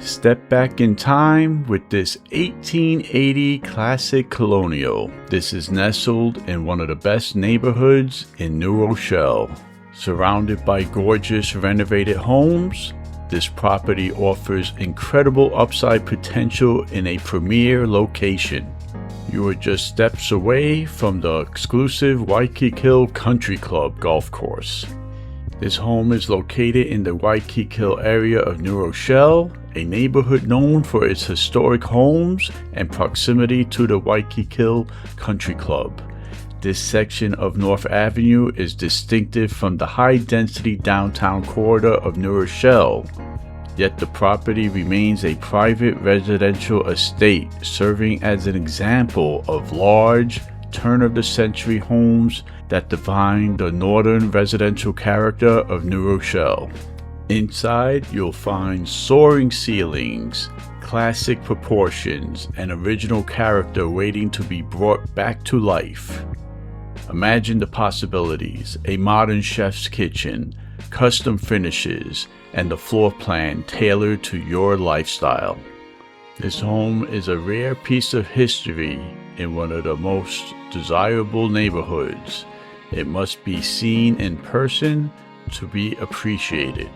Step back in time with this 1880 classic Colonial. This is nestled in one of the best neighborhoods in New Rochelle. Surrounded by gorgeous renovated homes, this property offers incredible upside potential in a premier location. You are just steps away from the exclusive Wykagyl Country Club golf course. This home is located in the Wykagyl area of New Rochelle, a neighborhood known for its historic homes and proximity to the Wykagyl Country Club. This section of North Avenue is distinctive from the high-density downtown corridor of New Rochelle, yet the property remains a private residential estate, serving as an example of large, turn-of-the-century homes that define the northern residential character of New Rochelle. Inside, you'll find soaring ceilings, classic proportions, and original character waiting to be brought back to life. Imagine the possibilities: a modern chef's kitchen, custom finishes, and the floor plan tailored to your lifestyle. This home is a rare piece of history in one of the most desirable neighborhoods. It must be seen in person to be appreciated.